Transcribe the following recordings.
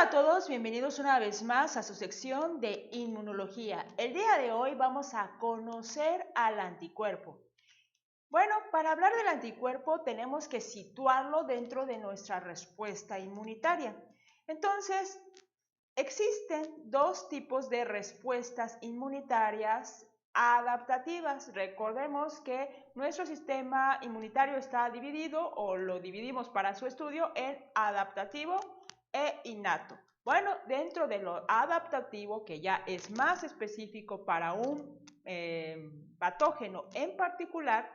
Hola a todos, bienvenidos una vez más a su sección de inmunología. El día de hoy vamos a conocer al anticuerpo. Bueno, para hablar del anticuerpo tenemos que situarlo dentro de nuestra respuesta inmunitaria. Entonces, existen dos tipos de respuestas inmunitarias adaptativas. Recordemos que nuestro sistema inmunitario está dividido o lo dividimos para su estudio en adaptativo e innato. Bueno, dentro de lo adaptativo, que ya es más específico para un patógeno en particular,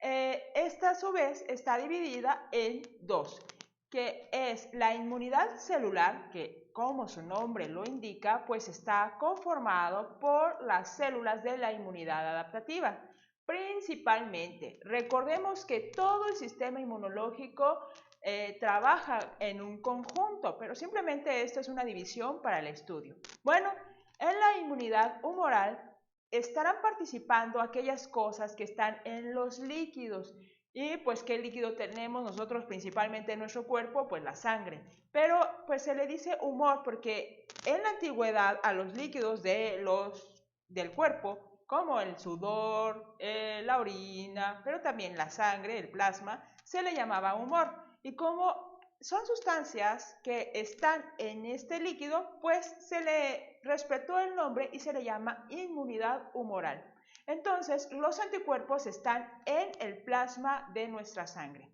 esta a su vez está dividida en dos, que es la inmunidad celular, que como su nombre lo indica, pues está conformado por las células de la inmunidad adaptativa. Principalmente, recordemos que todo el sistema inmunológico trabaja en un conjunto, pero simplemente esto es una división para el estudio. Bueno, en la inmunidad humoral estarán participando aquellas cosas que están en los líquidos. Y pues, ¿qué líquido tenemos nosotros principalmente en nuestro cuerpo? Pues la sangre. Pero pues se le dice humor porque en la antigüedad a los líquidos del cuerpo, como el sudor, la orina, pero también la sangre, el plasma, se le llamaba humor. Y como son sustancias que están en este líquido, pues se le respetó el nombre y se le llama inmunidad humoral. Entonces, los anticuerpos están en el plasma de nuestra sangre.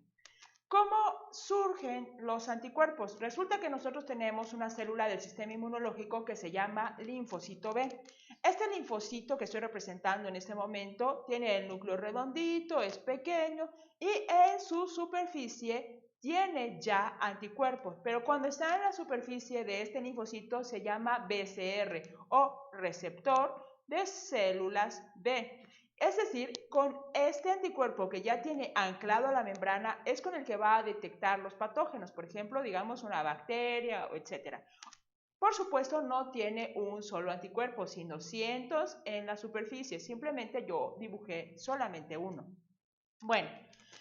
¿Cómo surgen los anticuerpos? Resulta que nosotros tenemos una célula del sistema inmunológico que se llama linfocito B. Este linfocito que estoy representando en este momento tiene el núcleo redondito, es pequeño y en su superficie tiene ya anticuerpos, pero cuando está en la superficie de este linfocito se llama BCR o receptor de células B. Es decir, con este anticuerpo que ya tiene anclado a la membrana es con el que va a detectar los patógenos, por ejemplo, digamos una bacteria, etc. Por supuesto, no tiene un solo anticuerpo, sino cientos en la superficie. Simplemente yo dibujé solamente uno. Bueno,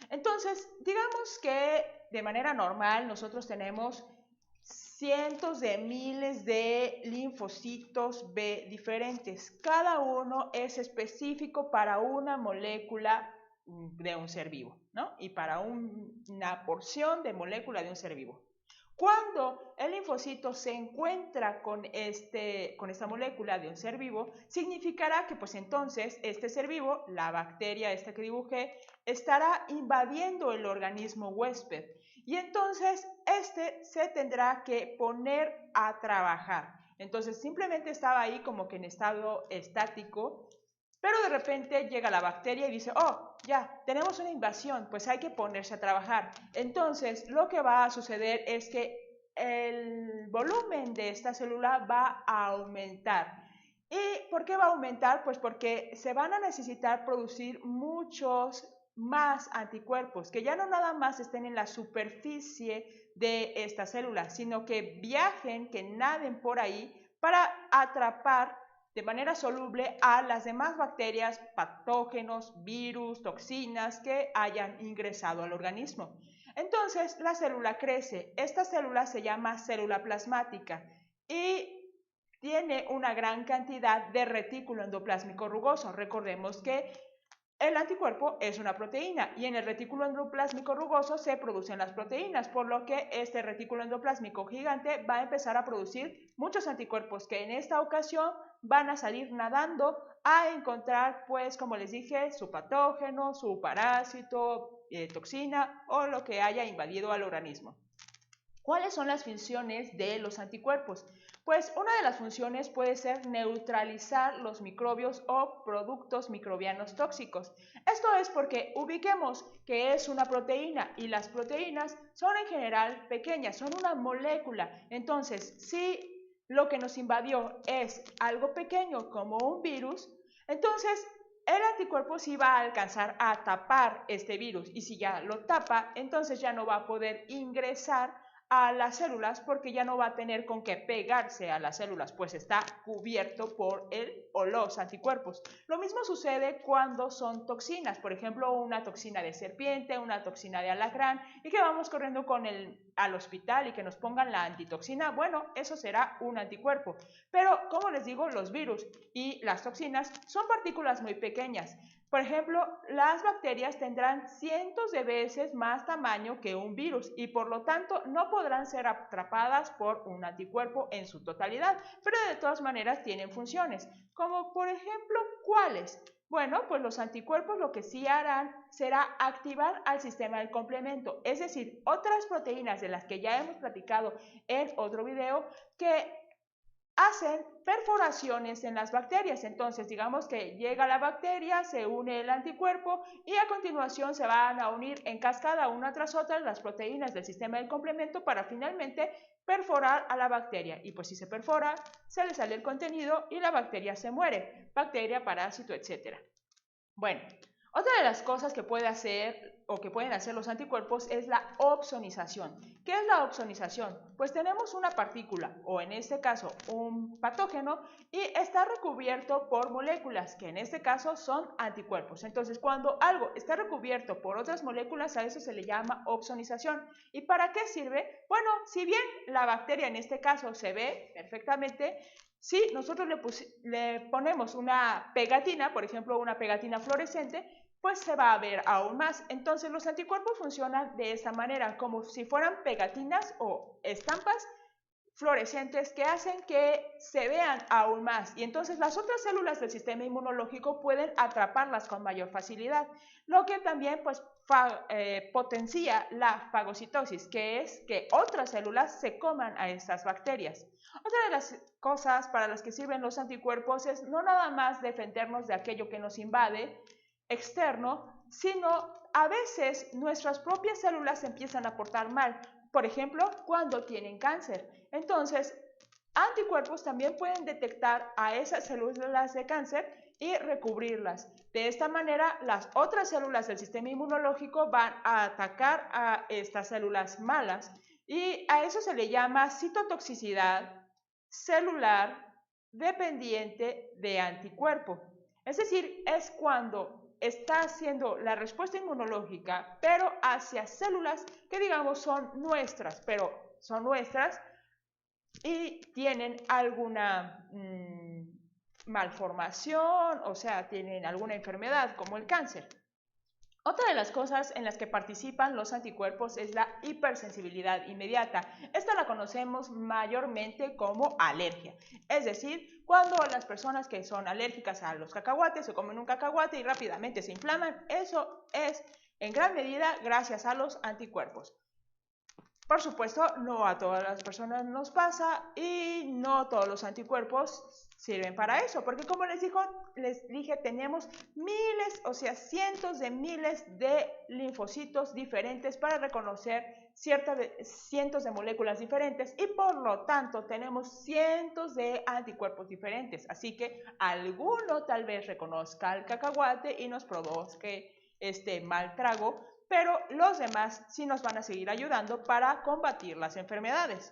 entonces, digamos que de manera normal nosotros tenemos cientos de miles de linfocitos B diferentes. Cada uno es específico para una molécula de un ser vivo, ¿no? Y para una porción de molécula de un ser vivo. Cuando el linfocito se encuentra con esta molécula de un ser vivo, significará que pues entonces este ser vivo, la bacteria esta que dibujé, estará invadiendo el organismo huésped y entonces este se tendrá que poner a trabajar. Entonces simplemente estaba ahí como que en estado estático, pero de repente llega la bacteria y dice, oh, ya, tenemos una invasión, pues hay que ponerse a trabajar. Entonces, lo que va a suceder es que el volumen de esta célula va a aumentar. ¿Y por qué va a aumentar? Pues porque se van a necesitar producir muchos más anticuerpos, que ya no nada más estén en la superficie de esta célula, sino que viajen, que naden por ahí para atrapar de manera soluble a las demás bacterias, patógenos, virus, toxinas que hayan ingresado al organismo. Entonces, la célula crece. Esta célula se llama célula plasmática y tiene una gran cantidad de retículo endoplásmico rugoso. Recordemos que el anticuerpo es una proteína y en el retículo endoplásmico rugoso se producen las proteínas, por lo que este retículo endoplásmico gigante va a empezar a producir muchos anticuerpos que en esta ocasión van a salir nadando a encontrar, pues como les dije, su patógeno, su parásito, toxina o lo que haya invadido al organismo. ¿Cuáles son las funciones de los anticuerpos? Pues una de las funciones puede ser neutralizar los microbios o productos microbianos tóxicos. Esto es porque ubiquemos que es una proteína y las proteínas son en general pequeñas, son una molécula. Entonces, si lo que nos invadió es algo pequeño como un virus, entonces el anticuerpo sí va a alcanzar a tapar este virus y si ya lo tapa, entonces ya no va a poder ingresar a las células porque ya no va a tener con qué pegarse a las células, pues está cubierto por el o los anticuerpos. Lo mismo sucede cuando son toxinas, por ejemplo, una toxina de serpiente, una toxina de alacrán, y que vamos corriendo al hospital y que nos pongan la antitoxina. Bueno, eso será un anticuerpo. Pero, como les digo, los virus y las toxinas son partículas muy pequeñas. Por ejemplo, las bacterias tendrán cientos de veces más tamaño que un virus y por lo tanto no podrán ser atrapadas por un anticuerpo en su totalidad, pero de todas maneras tienen funciones, como por ejemplo, ¿cuáles? Bueno, pues los anticuerpos lo que sí harán será activar al sistema del complemento, es decir, otras proteínas de las que ya hemos platicado en otro video que hacen perforaciones en las bacterias. Entonces, digamos que llega la bacteria, se une el anticuerpo y a continuación se van a unir en cascada una tras otra las proteínas del sistema del complemento para finalmente perforar a la bacteria. Y pues si se perfora, se le sale el contenido y la bacteria se muere. Bacteria, parásito, etc. Bueno, otra de las cosas que puede hacer o que pueden hacer los anticuerpos es la opsonización. ¿Qué es la opsonización? Pues tenemos una partícula, o en este caso un patógeno, y está recubierto por moléculas, que en este caso son anticuerpos. Entonces, cuando algo está recubierto por otras moléculas, a eso se le llama opsonización. ¿Y para qué sirve? Bueno, si bien la bacteria en este caso se ve perfectamente, si nosotros le ponemos una pegatina, por ejemplo una pegatina fluorescente, pues se va a ver aún más. Entonces los anticuerpos funcionan de esta manera, como si fueran pegatinas o estampas fluorescentes que hacen que se vean aún más y entonces las otras células del sistema inmunológico pueden atraparlas con mayor facilidad, lo que también pues potencia la fagocitosis, que es que otras células se coman a estas bacterias. Otra de las cosas para las que sirven los anticuerpos es no nada más defendernos de aquello que nos invade externo, sino a veces nuestras propias células se empiezan a portar mal, por ejemplo, cuando tienen cáncer. Entonces, anticuerpos también pueden detectar a esas células de cáncer y recubrirlas. De esta manera, las otras células del sistema inmunológico van a atacar a estas células malas y a eso se le llama citotoxicidad celular dependiente de anticuerpo. Es decir, es cuando está haciendo la respuesta inmunológica, pero hacia células que digamos son nuestras y tienen alguna malformación, o sea, tienen alguna enfermedad como el cáncer. Otra de las cosas en las que participan los anticuerpos es la hipersensibilidad inmediata. Esta la conocemos mayormente como alergia. Es decir, cuando las personas que son alérgicas a los cacahuates se comen un cacahuate y rápidamente se inflaman, eso es en gran medida gracias a los anticuerpos. Por supuesto, no a todas las personas nos pasa y no todos los anticuerpos sirven para eso, porque como les dije, tenemos miles, o sea, cientos de miles de linfocitos diferentes para reconocer cientos de moléculas diferentes y por lo tanto tenemos cientos de anticuerpos diferentes. Así que alguno tal vez reconozca el cacahuate y nos provoque este mal trago, pero los demás sí nos van a seguir ayudando para combatir las enfermedades.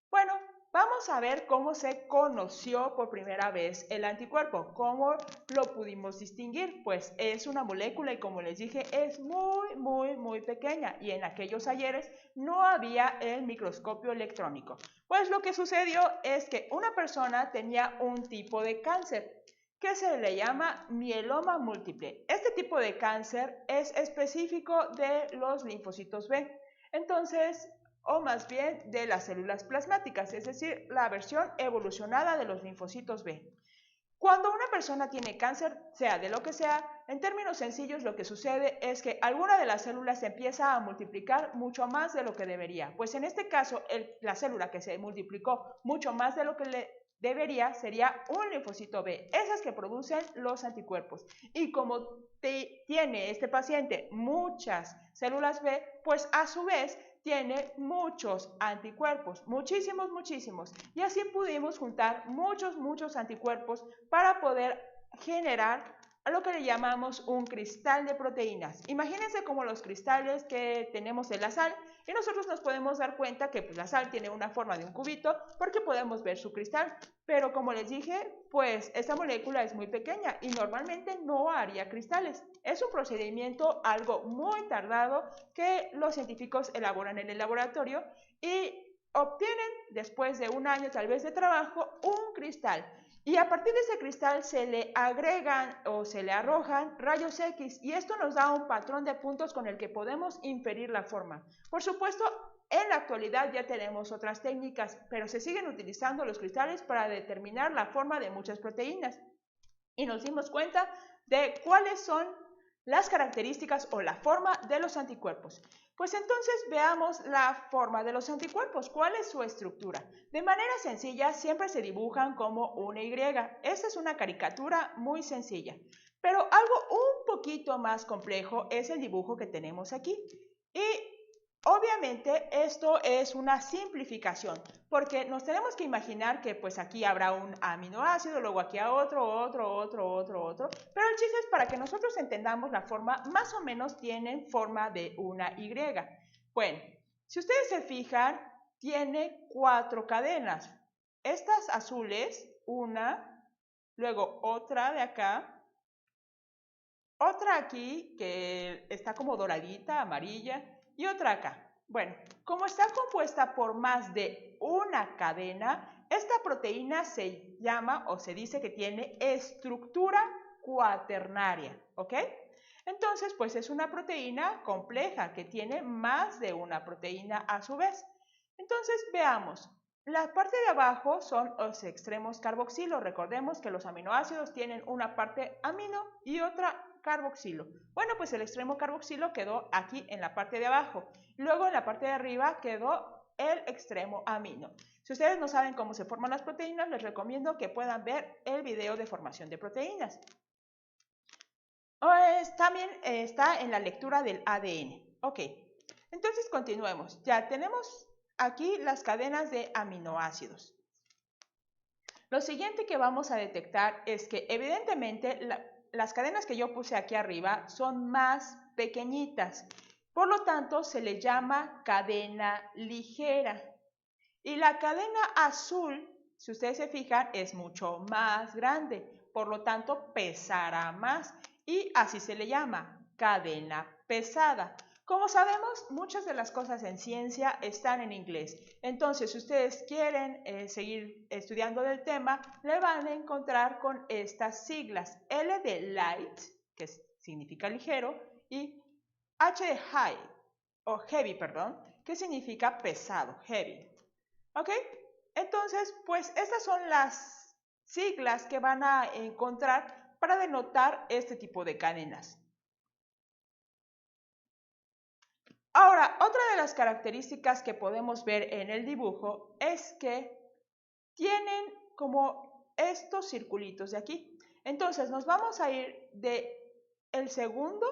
Bueno, vamos a ver cómo se conoció por primera vez el anticuerpo. ¿Cómo lo pudimos distinguir? Pues es una molécula y como les dije es muy pequeña y en aquellos ayeres no había el microscopio electrónico. Pues lo que sucedió es que una persona tenía un tipo de cáncer que se le llama mieloma múltiple. Este tipo de cáncer es específico de los linfocitos B, entonces, o más bien de las células plasmáticas, es decir, la versión evolucionada de los linfocitos B. Cuando una persona tiene cáncer, sea de lo que sea, en términos sencillos lo que sucede es que alguna de las células se empieza a multiplicar mucho más de lo que debería. Pues en este caso, la célula que se multiplicó mucho más de lo que debería sería un linfocito B, esas que producen los anticuerpos. Y como tiene este paciente muchas células B, pues a su vez tiene muchos anticuerpos, muchísimos. Y así pudimos juntar muchos anticuerpos para poder generar a lo que le llamamos un cristal de proteínas. Imagínense como los cristales que tenemos en la sal y nosotros nos podemos dar cuenta que pues, la sal tiene una forma de un cubito porque podemos ver su cristal. Pero como les dije, pues esta molécula es muy pequeña y normalmente no haría cristales. Es un procedimiento algo muy tardado que los científicos elaboran en el laboratorio y obtienen después de un año tal vez de trabajo un cristal. Y a partir de ese cristal se le agregan o se le arrojan rayos X y esto nos da un patrón de puntos con el que podemos inferir la forma. Por supuesto, en la actualidad ya tenemos otras técnicas, pero se siguen utilizando los cristales para determinar la forma de muchas proteínas. Y nos dimos cuenta de cuáles son las características o la forma de los anticuerpos. Pues entonces veamos la forma de los anticuerpos. ¿Cuál es su estructura? De manera sencilla siempre se dibujan como una Y. Esta es una caricatura muy sencilla. Pero algo un poquito más complejo es el dibujo que tenemos aquí. Y obviamente esto es una simplificación, porque nos tenemos que imaginar que pues aquí habrá un aminoácido, luego aquí a otro, pero el chiste es para que nosotros entendamos la forma, más o menos tienen forma de una Y. Bueno, si ustedes se fijan, tiene 4 cadenas. Estas azules, una, luego otra de acá, otra aquí que está como doradita, amarilla, y otra acá. Bueno, como está compuesta por más de una cadena, esta proteína se llama o se dice que tiene estructura cuaternaria, ¿ok? Entonces, pues es una proteína compleja que tiene más de una proteína a su vez. Entonces, veamos. La parte de abajo son los extremos carboxilo. Recordemos que los aminoácidos tienen una parte amino y otra carboxilo. Bueno, pues el extremo carboxilo quedó aquí en la parte de abajo. Luego en la parte de arriba quedó el extremo amino. Si ustedes no saben cómo se forman las proteínas, les recomiendo que puedan ver el video de formación de proteínas. Pues también está en la lectura del ADN. Ok, entonces continuemos. Ya tenemos aquí las cadenas de aminoácidos. Lo siguiente que vamos a detectar es que evidentemente las cadenas que yo puse aquí arriba son más pequeñitas. Por lo tanto, se le llama cadena ligera. Y la cadena azul, si ustedes se fijan, es mucho más grande. Por lo tanto, pesará más. Y así se le llama cadena pesada. Como sabemos, muchas de las cosas en ciencia están en inglés. Entonces, si ustedes quieren seguir estudiando del tema, le van a encontrar con estas siglas. L de light, que significa ligero, y H de high, o heavy, perdón, que significa pesado, heavy. ¿Ok? Entonces, pues estas son las siglas que van a encontrar para denotar este tipo de cadenas. Ahora, otra de las características que podemos ver en el dibujo es que tienen como estos circulitos de aquí. Entonces, nos vamos a ir de el segundo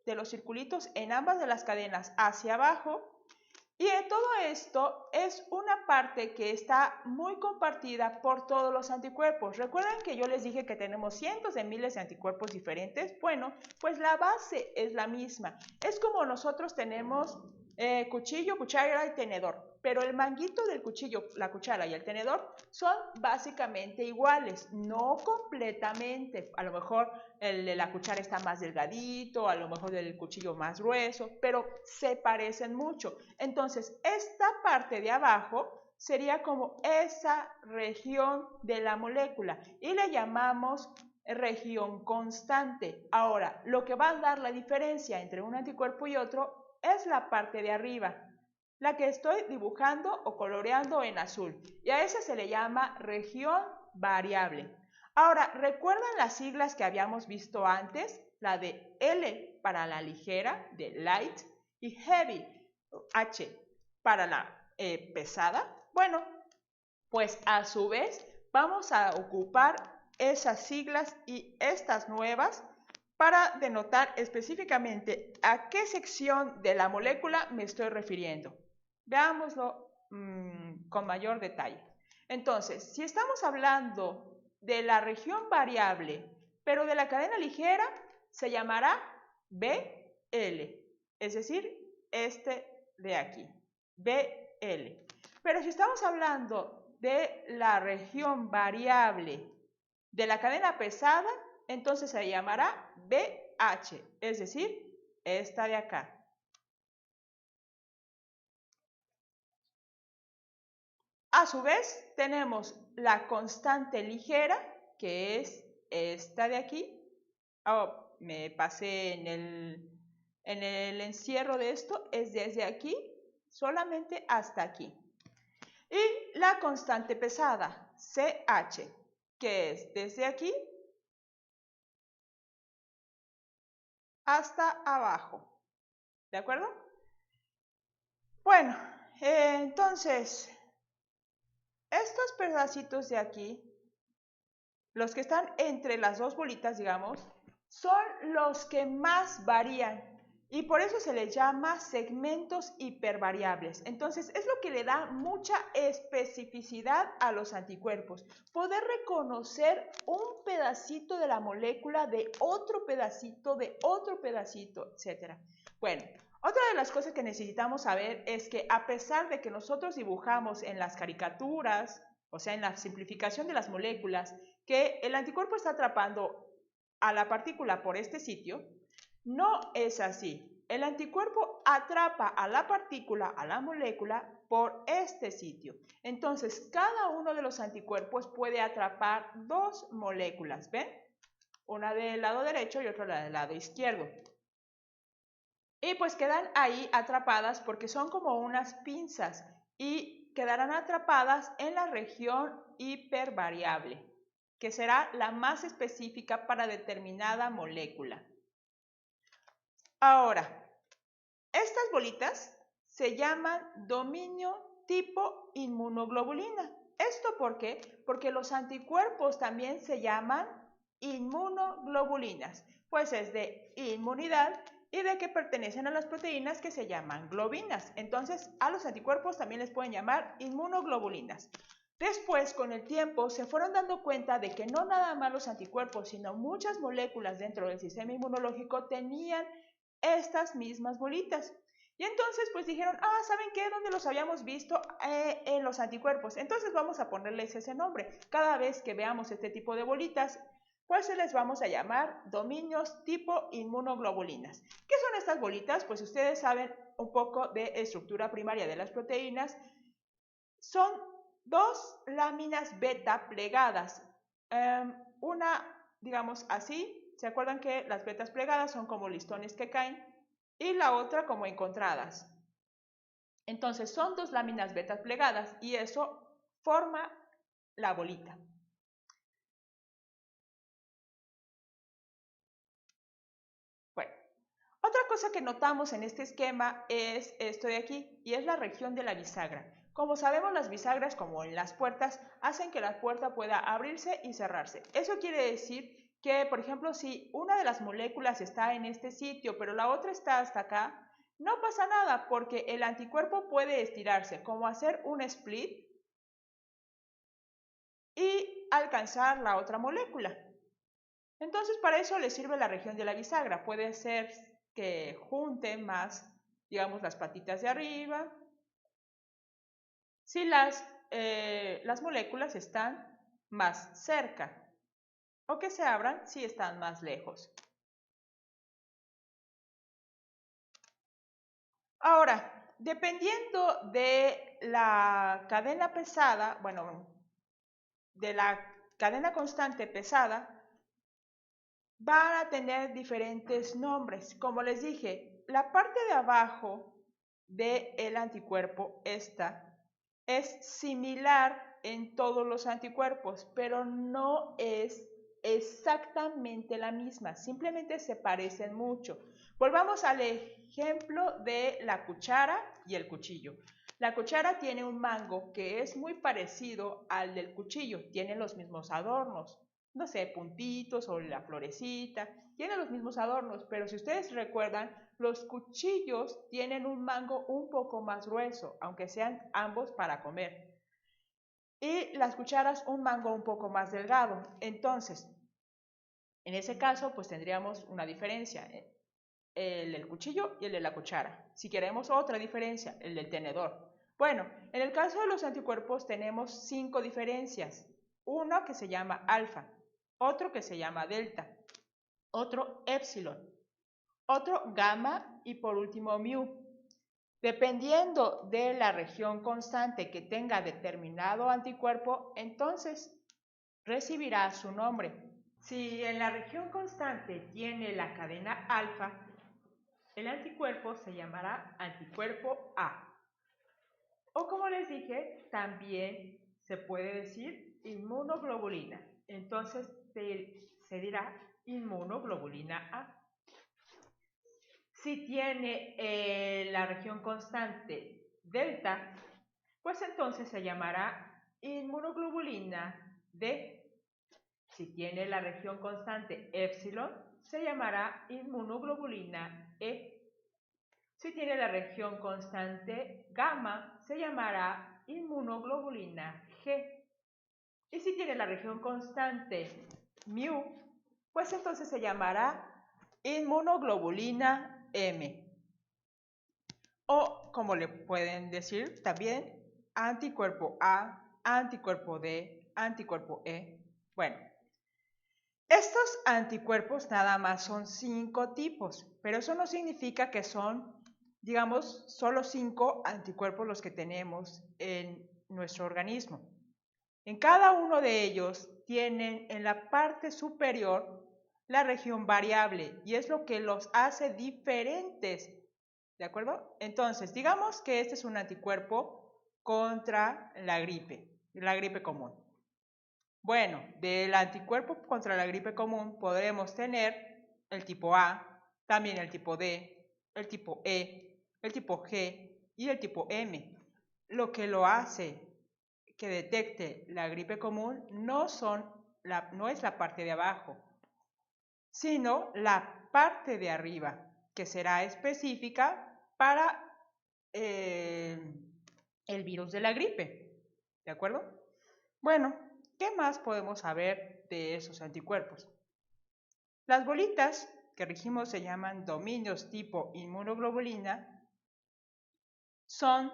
de los circulitos en ambas de las cadenas hacia abajo. Y en todo esto es una parte que está muy compartida por todos los anticuerpos. ¿Recuerdan que yo les dije que tenemos cientos de miles de anticuerpos diferentes? Bueno, pues la base es la misma. Es como nosotros tenemos cuchillo, cuchara y tenedor, pero el manguito del cuchillo, la cuchara y el tenedor son básicamente iguales, no completamente. A lo mejor el de la cuchara está más delgadito, a lo mejor el cuchillo más grueso, pero se parecen mucho. Entonces, esta parte de abajo sería como esa región de la molécula y le llamamos región constante. Ahora, lo que va a dar la diferencia entre un anticuerpo y otro es la parte de arriba, la que estoy dibujando o coloreando en azul, y a esa se le llama región variable. Ahora, ¿recuerdan las siglas que habíamos visto antes? La de L para la ligera, de light, y heavy, H para la pesada. Bueno, pues a su vez vamos a ocupar esas siglas y estas nuevas para denotar específicamente a qué sección de la molécula me estoy refiriendo. Veámoslo con mayor detalle. Entonces, si estamos hablando de la región variable pero de la cadena ligera se llamará BL, es decir, este de aquí, BL. Pero si estamos hablando de la región variable de la cadena pesada, entonces se llamará BH, es decir, esta de acá. A su vez, tenemos la constante ligera, que es esta de aquí. Oh, me pasé en el encierro de esto, es desde aquí solamente hasta aquí. Y la constante pesada, CH, que es desde aquí hasta abajo. ¿De acuerdo? Bueno, entonces, estos pedacitos de aquí, los que están entre las dos bolitas, digamos, son los que más varían y por eso se les llama segmentos hipervariables. Entonces, es lo que le da mucha especificidad a los anticuerpos. Poder reconocer un pedacito de la molécula de otro pedacito, etc. Bueno, otra de las cosas que necesitamos saber es que a pesar de que nosotros dibujamos en las caricaturas, o sea, en la simplificación de las moléculas, que el anticuerpo está atrapando a la partícula por este sitio, no es así. El anticuerpo atrapa a la partícula, a la molécula, por este sitio. Entonces, cada uno de los anticuerpos puede atrapar dos moléculas, ¿ven? Una del lado derecho y otra del lado izquierdo. Y pues quedan ahí atrapadas porque son como unas pinzas y quedarán atrapadas en la región hipervariable, que será la más específica para determinada molécula. Ahora, estas bolitas se llaman dominio tipo inmunoglobulina. ¿Esto por qué? Porque los anticuerpos también se llaman inmunoglobulinas, pues es de inmunidad y de que pertenecen a las proteínas que se llaman globinas. Entonces, a los anticuerpos también les pueden llamar inmunoglobulinas. Después, con el tiempo, se fueron dando cuenta de que no nada más los anticuerpos, sino muchas moléculas dentro del sistema inmunológico tenían estas mismas bolitas. Y entonces pues dijeron, ¿saben qué? ¿Dónde los habíamos visto? En los anticuerpos. Entonces vamos a ponerles ese nombre. Cada vez que veamos este tipo de bolitas, pues se les vamos a llamar dominios tipo inmunoglobulinas. ¿Qué son estas bolitas? Pues ustedes saben un poco de estructura primaria de las proteínas. Son dos láminas beta plegadas. Una, digamos así, ¿se acuerdan que las betas plegadas son como listones que caen? Y la otra como encontradas. Entonces son dos láminas betas plegadas y eso forma la bolita. Bueno, otra cosa que notamos en este esquema es esto de aquí y es la región de la bisagra. Como sabemos, las bisagras, como en las puertas, hacen que la puerta pueda abrirse y cerrarse. Eso quiere decir que, por ejemplo, si una de las moléculas está en este sitio, pero la otra está hasta acá, no pasa nada porque el anticuerpo puede estirarse, como hacer un split y alcanzar la otra molécula. Entonces, para eso le sirve la región de la bisagra. Puede ser que junte más, digamos, las patitas de arriba, si las moléculas están más cerca, o que se abran si están más lejos. Ahora, dependiendo de la cadena pesada, bueno, de la cadena constante pesada, van a tener diferentes nombres. Como les dije, la parte de abajo del anticuerpo, esta, es similar en todos los anticuerpos, pero no es exactamente la misma, simplemente se parecen mucho. Volvamos al ejemplo de la cuchara y el cuchillo. La cuchara tiene un mango que es muy parecido al del cuchillo, tiene los mismos adornos, no sé, puntitos o la florecita, tiene los mismos adornos, pero si ustedes recuerdan, los cuchillos tienen un mango un poco más grueso, aunque sean ambos para comer. Y las cucharas un mango un poco más delgado. Entonces, En ese caso, pues tendríamos una diferencia, el del cuchillo y el de la cuchara. Si queremos otra diferencia, el del tenedor. Bueno, en el caso de los anticuerpos tenemos 5 diferencias. Uno que se llama alfa, otro que se llama delta, otro épsilon, otro gamma y por último mu. Dependiendo de la región constante que tenga determinado anticuerpo, entonces recibirá su nombre. Si en la región constante tiene la cadena alfa, el anticuerpo se llamará anticuerpo A. O como les dije, también se puede decir inmunoglobulina. Entonces se dirá inmunoglobulina A. Si tiene la región constante delta, pues entonces se llamará inmunoglobulina D. Si tiene la región constante épsilon, se llamará inmunoglobulina E. Si tiene la región constante gamma, se llamará inmunoglobulina G. Y si tiene la región constante mu, pues entonces se llamará inmunoglobulina M. O como le pueden decir también, anticuerpo A, anticuerpo D, anticuerpo E. Bueno, estos anticuerpos nada más son 5 tipos, pero eso no significa que son, digamos, solo 5 anticuerpos los que tenemos en nuestro organismo. En cada uno de ellos tienen en la parte superior la región variable y es lo que los hace diferentes, ¿de acuerdo? Entonces, digamos que este es un anticuerpo contra la gripe común. Bueno, del anticuerpo contra la gripe común podremos tener el tipo A, también el tipo D, el tipo E, el tipo G y el tipo M. Lo que lo hace que detecte la gripe común no es la parte de abajo, sino la parte de arriba, que será específica para el virus de la gripe. ¿De acuerdo? Bueno, ¿qué más podemos saber de esos anticuerpos? Las bolitas que dijimos se llaman dominios tipo inmunoglobulina, son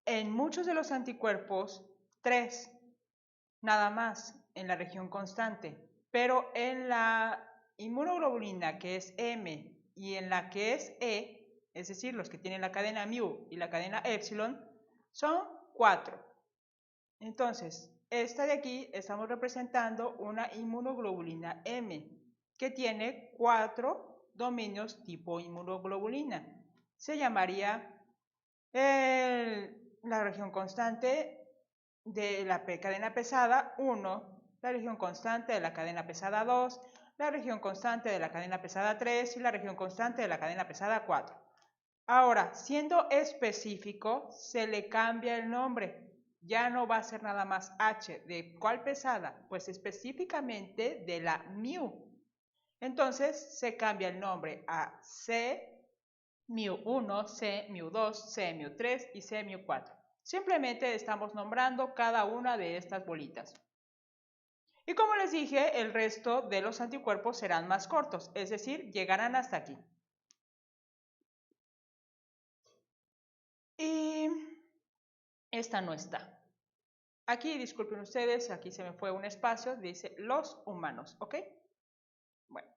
en muchos de los anticuerpos 3, nada más en la región constante, pero en la inmunoglobulina que es M y en la que es E, es decir, los que tienen la cadena mu y la cadena épsilon, son 4. Entonces, esta de aquí estamos representando una inmunoglobulina M que tiene 4 dominios tipo inmunoglobulina. Se llamaría la región constante de la cadena pesada 1, la región constante de la cadena pesada 2, la región constante de la cadena pesada 3 y la región constante de la cadena pesada 4. Ahora, siendo específico, se le cambia el nombre. Ya no va a ser nada más H. ¿De cuál pesada? Pues específicamente de la mu. Entonces se cambia el nombre a C mu1, C mu2, C mu3 y C mu4. Simplemente estamos nombrando cada una de estas bolitas. Y como les dije, el resto de los anticuerpos serán más cortos, es decir, llegarán hasta aquí. Y esta no está. Aquí, disculpen ustedes, aquí se me fue un espacio, dice los humanos, ¿ok? Bueno.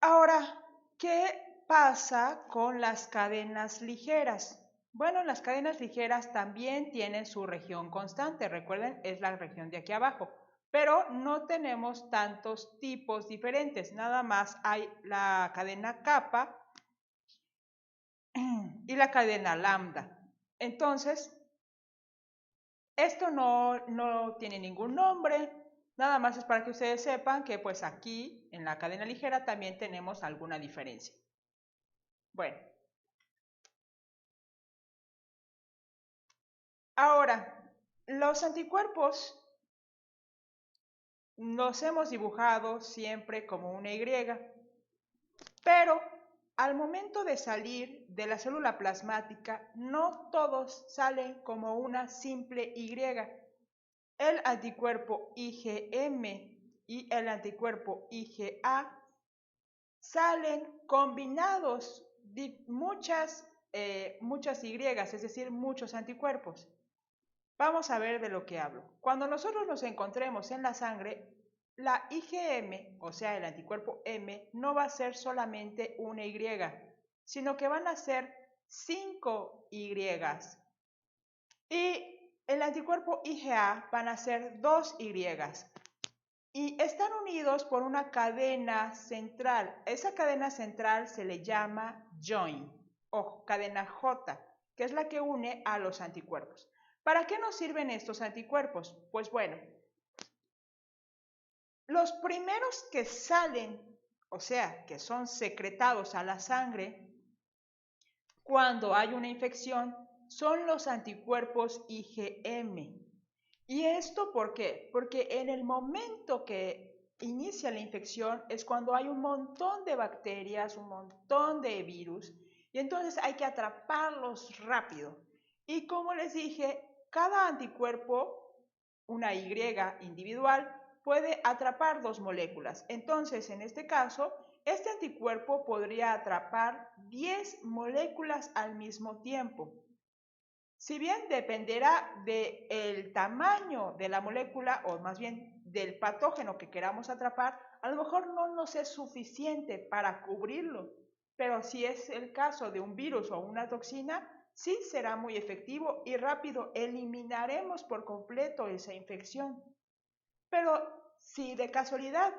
Ahora, ¿qué pasa con las cadenas ligeras? Bueno, las cadenas ligeras también tienen su región constante, recuerden, es la región de aquí abajo, pero no tenemos tantos tipos diferentes, nada más hay la cadena kappa y la cadena lambda. Entonces, esto no tiene ningún nombre, nada más es para que ustedes sepan que pues aquí en la cadena ligera también tenemos alguna diferencia. Bueno. Ahora, los anticuerpos los hemos dibujado siempre como una Y, pero al momento de salir de la célula plasmática, no todos salen como una simple Y. El anticuerpo IgM y el anticuerpo IgA salen combinados muchas Y, es decir, muchos anticuerpos. Vamos a ver de lo que hablo. Cuando nosotros nos encontremos en la sangre, la IgM, o sea, el anticuerpo M, no va a ser solamente una Y, sino que van a ser 5 Y. Y el anticuerpo IgA van a ser 2 Y. Y están unidos por una cadena central. Esa cadena central se le llama join o cadena J, que es la que une a los anticuerpos. ¿Para qué nos sirven estos anticuerpos? Pues bueno, los primeros que salen, o sea, que son secretados a la sangre cuando hay una infección, son los anticuerpos IgM. ¿Y esto por qué? Porque en el momento que inicia la infección es cuando hay un montón de bacterias, un montón de virus, y entonces hay que atraparlos rápido. Y como les dije, cada anticuerpo, una Y individual, puede atrapar 2 moléculas. Entonces, en este caso, este anticuerpo podría atrapar 10 moléculas al mismo tiempo. Si bien dependerá del tamaño de la molécula, o más bien del patógeno que queramos atrapar, a lo mejor no nos es suficiente para cubrirlo, pero si es el caso de un virus o una toxina, sí será muy efectivo y rápido eliminaremos por completo esa infección. Pero si de casualidad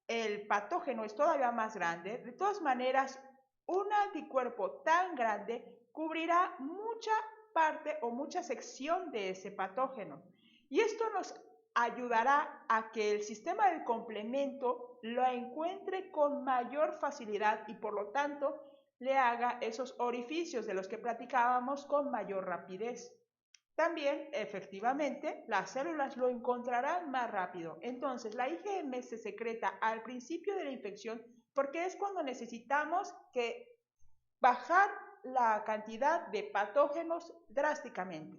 el patógeno es todavía más grande, de todas maneras, un anticuerpo tan grande cubrirá mucha parte o mucha sección de ese patógeno. Y esto nos ayudará a que el sistema del complemento lo encuentre con mayor facilidad y por lo tanto le haga esos orificios de los que platicábamos con mayor rapidez. También, efectivamente, las células lo encontrarán más rápido. Entonces, la IgM se secreta al principio de la infección porque es cuando necesitamos que bajar la cantidad de patógenos drásticamente.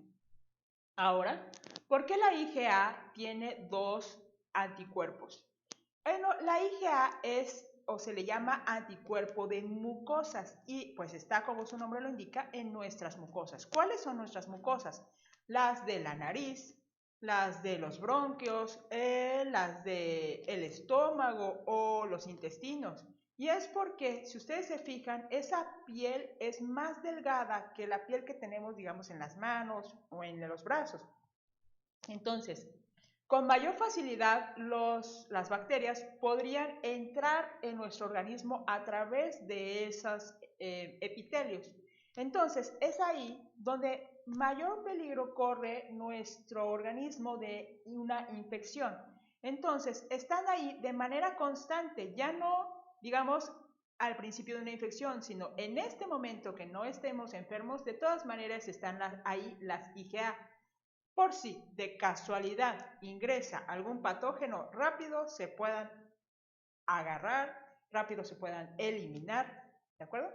Ahora, ¿por qué la IgA tiene 2 anticuerpos? Bueno, la IgA es o se le llama anticuerpo de mucosas y pues está, como su nombre lo indica, en nuestras mucosas. ¿Cuáles son nuestras mucosas? Las de la nariz, las de los bronquios, las del estómago o los intestinos. Y es porque, si ustedes se fijan, esa piel es más delgada que la piel que tenemos, digamos, en las manos o en los brazos. Entonces, con mayor facilidad las bacterias podrían entrar en nuestro organismo a través de esos epitelios. Entonces, es ahí donde mayor peligro corre nuestro organismo de una infección. Entonces, están ahí de manera constante, ya no, digamos, al principio de una infección, sino en este momento que no estemos enfermos, de todas maneras están ahí las IgA. Por si de casualidad ingresa algún patógeno, rápido se puedan agarrar, rápido se puedan eliminar, ¿de acuerdo?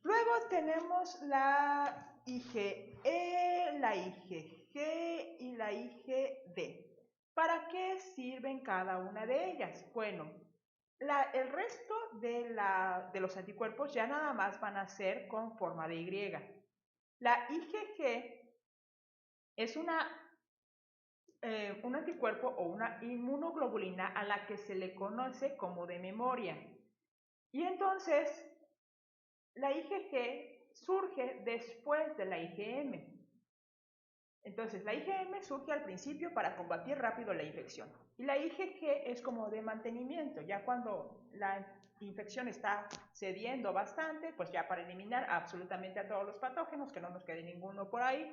Luego tenemos la IgE, la IgG y la IgD. ¿Para qué sirven cada una de ellas? Bueno, el resto de los anticuerpos ya nada más van a ser con forma de Y. La IgG es un anticuerpo o una inmunoglobulina a la que se le conoce como de memoria. Y entonces, la IgG surge después de la IgM. Entonces, la IgM surge al principio para combatir rápido la infección. Y la IgG es como de mantenimiento, ya cuando la infección está cediendo bastante, pues ya para eliminar absolutamente a todos los patógenos, que no nos quede ninguno por ahí.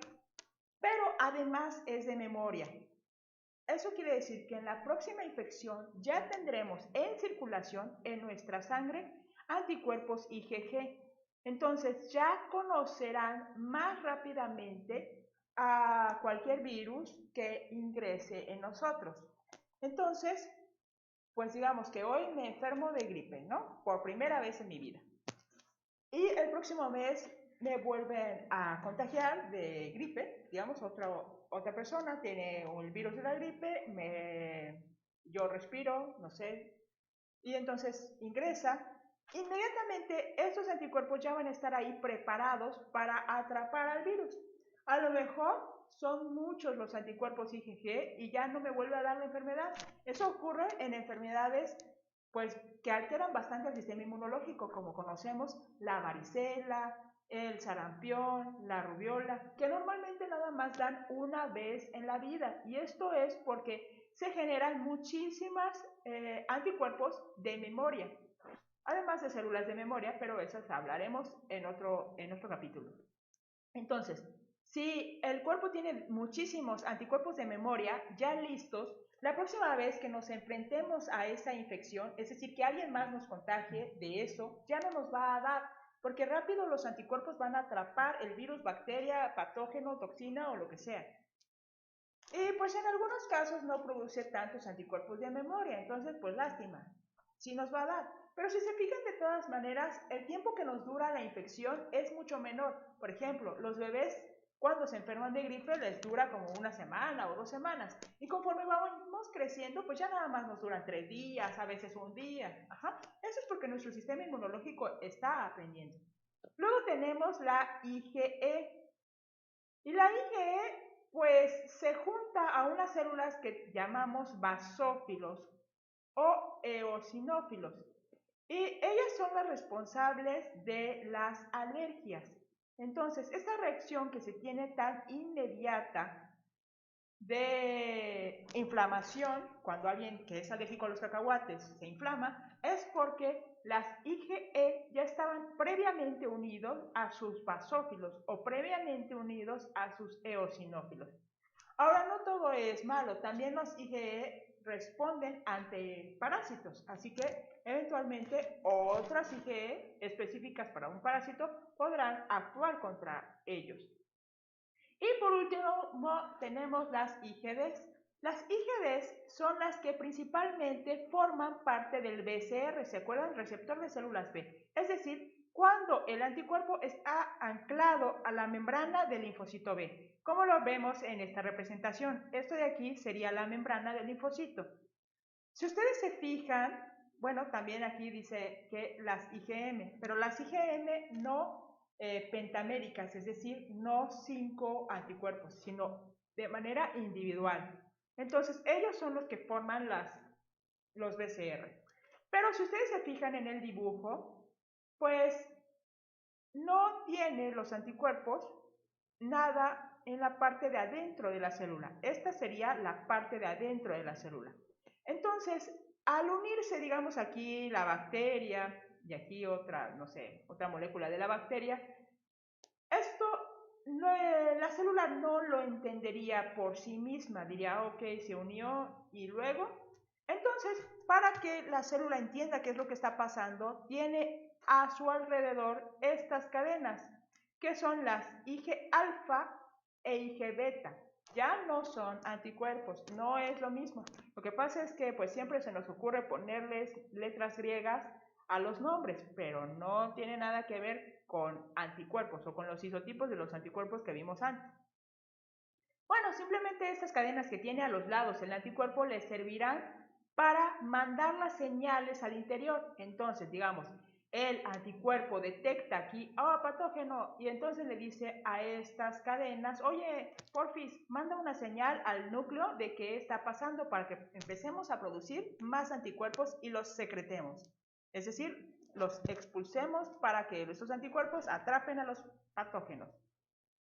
Pero además es de memoria. Eso quiere decir que en la próxima infección ya tendremos en circulación en nuestra sangre anticuerpos IgG. Entonces ya conocerán más rápidamente a cualquier virus que ingrese en nosotros. Entonces, pues digamos que hoy me enfermo de gripe, ¿no? Por primera vez en mi vida. Y el próximo mes me vuelven a contagiar de gripe, digamos, otra persona tiene el virus de la gripe, yo respiro, no sé, y entonces ingresa, inmediatamente estos anticuerpos ya van a estar ahí preparados para atrapar al virus. A lo mejor son muchos los anticuerpos IgG y ya no me vuelve a dar la enfermedad. Eso ocurre en enfermedades pues que alteran bastante el sistema inmunológico, como conocemos la varicela, el sarampión, la rubiola, que normalmente nada más dan una vez en la vida. Y esto es porque se generan muchísimas anticuerpos de memoria, además de células de memoria, pero esas hablaremos en otro capítulo. Entonces, si el cuerpo tiene muchísimos anticuerpos de memoria ya listos, la próxima vez que nos enfrentemos a esa infección, es decir, que alguien más nos contagie de eso, ya no nos va a dar, porque rápido los anticuerpos van a atrapar el virus, bacteria, patógeno, toxina o lo que sea. Y pues en algunos casos no produce tantos anticuerpos de memoria, entonces pues lástima, sí nos va a dar. Pero si se fijan de todas maneras, el tiempo que nos dura la infección es mucho menor. Por ejemplo, los bebés cuando se enferman de gripe les dura como una semana o 2 semanas. Y conforme vamos creciendo, pues ya nada más nos duran 3 días, a veces un día. Ajá. Eso es porque nuestro sistema inmunológico está aprendiendo. Luego tenemos la IgE. Y la IgE pues se junta a unas células que llamamos basófilos o eosinófilos. Y ellas son las responsables de las alergias. Entonces, esta reacción que se tiene tan inmediata de inflamación, cuando alguien que es alérgico a los cacahuates se inflama, es porque las IgE ya estaban previamente unidos a sus basófilos o previamente unidos a sus eosinófilos. Ahora, no todo es malo, también los IgE responden ante parásitos, así que eventualmente otras IgE específicas para un parásito podrán actuar contra ellos. Y por último tenemos las IgDs. Las IgDs son las que principalmente forman parte del BCR, ¿se acuerdan? Receptor de células B. Es decir, cuando el anticuerpo está anclado a la membrana del linfocito B, como lo vemos en esta representación. Esto de aquí sería la membrana del linfocito. Si ustedes se fijan, bueno, también aquí dice que las IgM, pero las IgM no pentaméricas, es decir, no 5 anticuerpos, sino de manera individual. Entonces, ellos son los que forman los BCR. Pero si ustedes se fijan en el dibujo, pues no tiene los anticuerpos nada en la parte de adentro de la célula. Esta sería la parte de adentro de la célula. Entonces, al unirse, digamos, aquí la bacteria y aquí otra, no sé, otra molécula de la bacteria, esto la célula no lo entendería por sí misma, diría, ok, se unió y luego. Entonces, para que la célula entienda qué es lo que está pasando, tiene a su alrededor estas cadenas, que son las Ig alfa e Ig beta. Ya no son anticuerpos, no es lo mismo. Lo que pasa es que pues siempre se nos ocurre ponerles letras griegas a los nombres, pero no tiene nada que ver con anticuerpos o con los isotipos de los anticuerpos que vimos antes. Bueno, simplemente estas cadenas que tiene a los lados el anticuerpo les servirán para mandar las señales al interior. Entonces, digamos, el anticuerpo detecta aquí, patógeno, y entonces le dice a estas cadenas, oye, porfis, manda una señal al núcleo de qué está pasando para que empecemos a producir más anticuerpos y los secretemos. Es decir, los expulsemos para que estos anticuerpos atrapen a los patógenos.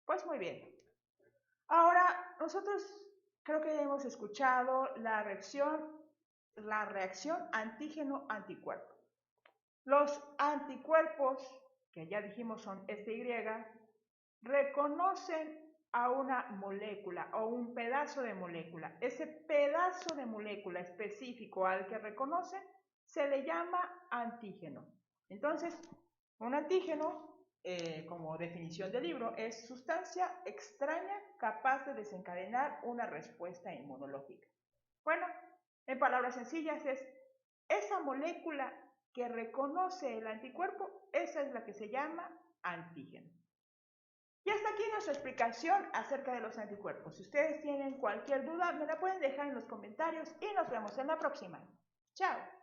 Pues muy bien. Ahora, nosotros creo que hemos escuchado la reacción antígeno-anticuerpo. Los anticuerpos, que ya dijimos son SY, reconocen a una molécula o un pedazo de molécula. Ese pedazo de molécula específico al que reconocen se le llama antígeno. Entonces, un antígeno, como definición del libro, es sustancia extraña capaz de desencadenar una respuesta inmunológica. Bueno, en palabras sencillas es esa molécula que reconoce el anticuerpo, esa es la que se llama antígeno. Y hasta aquí nuestra explicación acerca de los anticuerpos. Si ustedes tienen cualquier duda, me la pueden dejar en los comentarios y nos vemos en la próxima. ¡Chao!